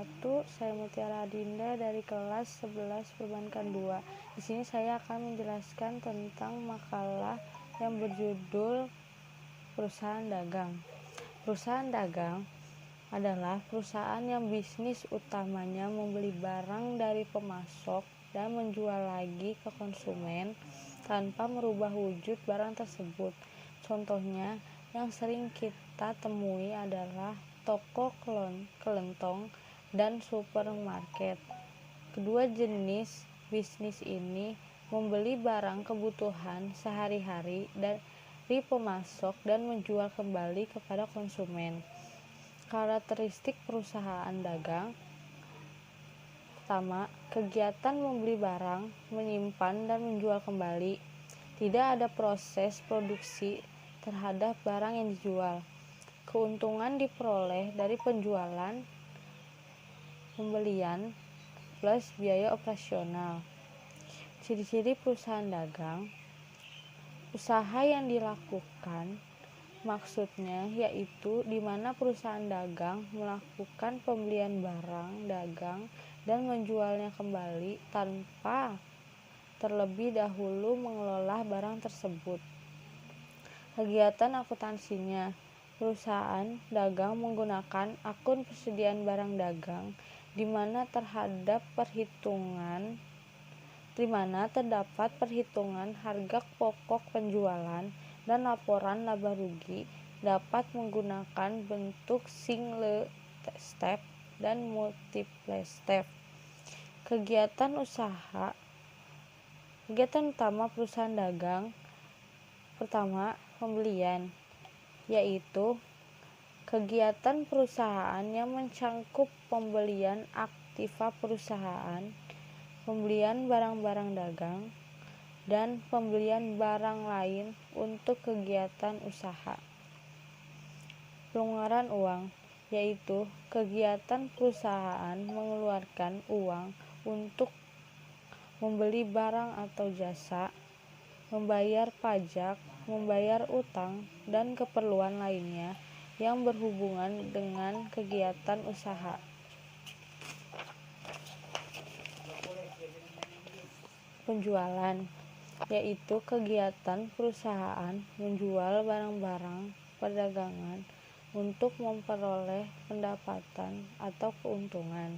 wabarakatuh. Saya Mutiara Adinda dari kelas 11 Perbankan 2. Di sini saya akan menjelaskan tentang makalah yang berjudul Perusahaan Dagang. Perusahaan dagang adalah perusahaan yang bisnis utamanya membeli barang dari pemasok dan menjual lagi ke konsumen tanpa merubah wujud barang tersebut. Contohnya yang sering kita temui adalah toko kelentong dan supermarket. Kedua jenis bisnis ini membeli barang kebutuhan sehari-hari dari pemasok dan menjual kembali kepada konsumen. Karakteristik perusahaan dagang: pertama, kegiatan membeli barang, menyimpan dan menjual kembali. Tidak ada proses produksi terhadap barang yang dijual. Keuntungan diperoleh dari penjualan, pembelian, plus biaya operasional. Ciri-ciri perusahaan dagang: usaha yang dilakukan, maksudnya yaitu di mana perusahaan dagang melakukan pembelian barang dagang dan menjualnya kembali tanpa terlebih dahulu mengelola barang tersebut. Kegiatan akuntansinya: perusahaan dagang menggunakan akun persediaan barang dagang di mana terdapat perhitungan harga pokok penjualan dan laporan laba rugi, dapat menggunakan bentuk single step dan multiple step. Kegiatan utama perusahaan dagang: pertama, pembelian, yaitu kegiatan perusahaan yang mencangkup pembelian aktiva perusahaan, pembelian barang-barang dagang, dan pembelian barang lain untuk kegiatan usaha. Pengeluaran uang, yaitu kegiatan perusahaan mengeluarkan uang untuk membeli barang atau jasa, membayar pajak, membayar utang, dan keperluan lainnya yang berhubungan dengan kegiatan usaha. Penjualan, yaitu kegiatan perusahaan menjual barang-barang perdagangan untuk memperoleh pendapatan atau keuntungan.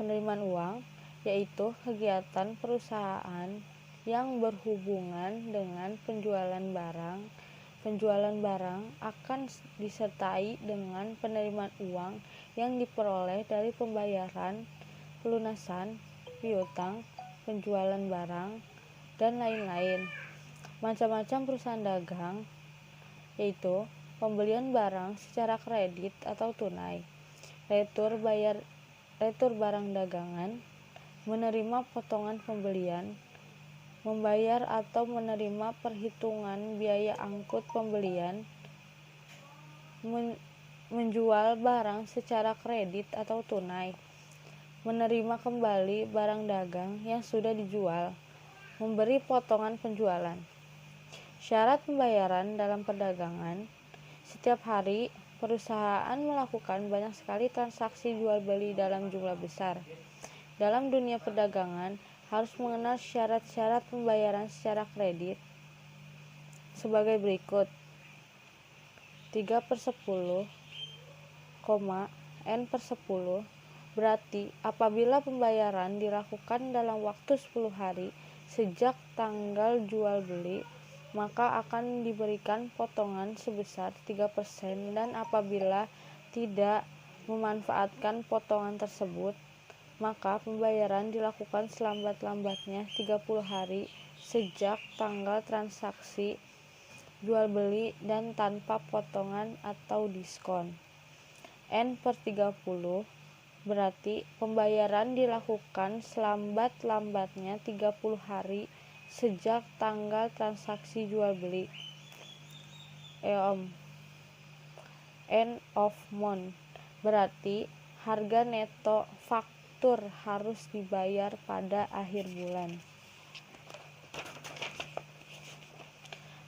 Penerimaan uang, yaitu kegiatan perusahaan yang berhubungan dengan penjualan barang. Penjualan barang akan disertai dengan penerimaan uang yang diperoleh dari pembayaran, pelunasan, piutang, penjualan barang, dan lain-lain. Macam-macam perusahaan dagang, yaitu pembelian barang secara kredit atau tunai, retur barang dagangan, menerima potongan pembelian, membayar atau menerima perhitungan biaya angkut pembelian, menjual barang secara kredit atau tunai, menerima kembali barang dagang yang sudah dijual, memberi potongan penjualan. Syarat pembayaran dalam perdagangan: setiap hari perusahaan melakukan banyak sekali transaksi jual beli dalam jumlah besar. Dalam dunia perdagangan harus mengenal syarat-syarat pembayaran secara kredit sebagai berikut. 3/10, N/10 berarti apabila pembayaran dilakukan dalam waktu 10 hari sejak tanggal jual beli, maka akan diberikan potongan sebesar 3%, dan apabila tidak memanfaatkan potongan tersebut, maka pembayaran dilakukan selambat-lambatnya 30 hari sejak tanggal transaksi jual beli dan tanpa potongan atau diskon. N/30 berarti pembayaran dilakukan selambat-lambatnya 30 hari sejak tanggal transaksi jual beli. End of month berarti harga neto faktur harus dibayar pada akhir bulan.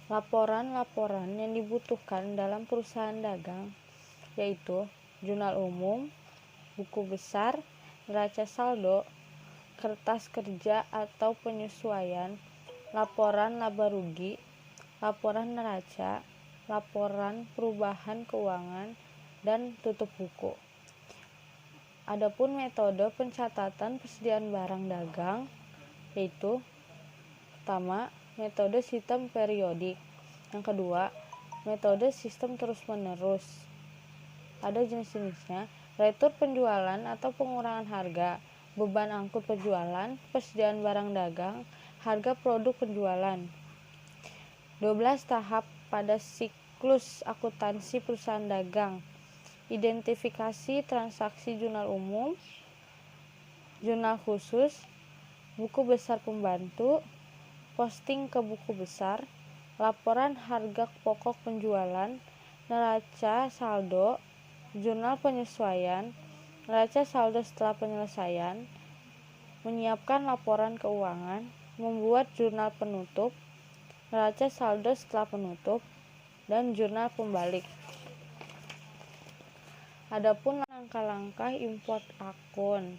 Laporan-laporan yang dibutuhkan dalam perusahaan dagang yaitu jurnal umum, buku besar, neraca saldo, kertas kerja atau penyesuaian, laporan laba rugi, laporan neraca, laporan perubahan keuangan, dan tutup buku. Adapun metode pencatatan persediaan barang dagang yaitu pertama, metode sistem periodik. Yang kedua, metode sistem terus-menerus. Ada jenis-jenisnya, retur penjualan atau pengurangan harga, beban angkut penjualan, persediaan barang dagang, harga produk penjualan. 12 tahap pada siklus akuntansi perusahaan dagang. Identifikasi transaksi jurnal umum, jurnal khusus, buku besar pembantu, posting ke buku besar, laporan harga pokok penjualan, neraca saldo, jurnal penyesuaian, neraca saldo setelah penyelesaian, menyiapkan laporan keuangan, membuat jurnal penutup, neraca saldo setelah penutup, dan jurnal pembalik. Adapun langkah-langkah import akun.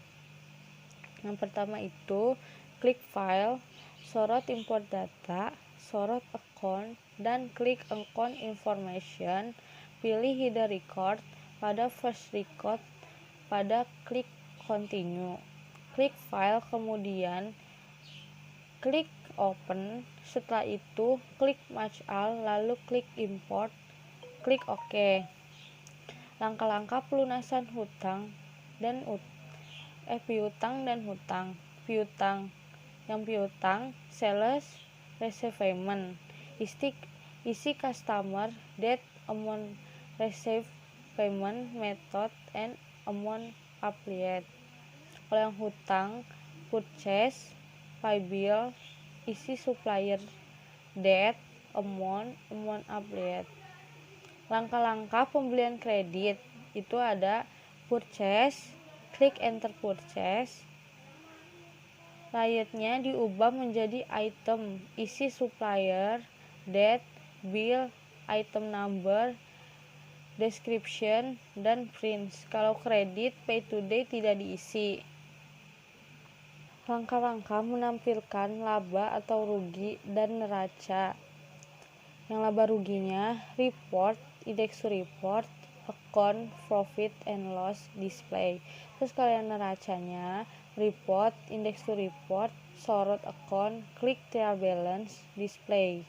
Yang pertama itu klik file, sorot import data, sorot account, dan klik account information, pilih hide record, pada first record, pada klik continue. Klik file, kemudian klik open, setelah itu klik match all, lalu klik import, klik OK. Langkah-langkah pelunasan hutang dan piutang dan hutang. Piutang. Yang piutang, sales receive payment. Isi customer date, amount receive payment, method, and amount applied. Kalau yang hutang, purchase, pay bill, isi supplier date, amount applied. Langkah-langkah pembelian kredit itu ada purchase, klik enter purchase. Layarnya diubah menjadi item, isi supplier, date, bill, item number, description, dan prints. Kalau kredit pay today tidak diisi. Langkah-langkah menampilkan laba atau rugi dan neraca. Yang laba ruginya report, index to report, account, profit and loss display. Terus kalau yang neracanya report, index to report, sorot account, klik trial balance, display.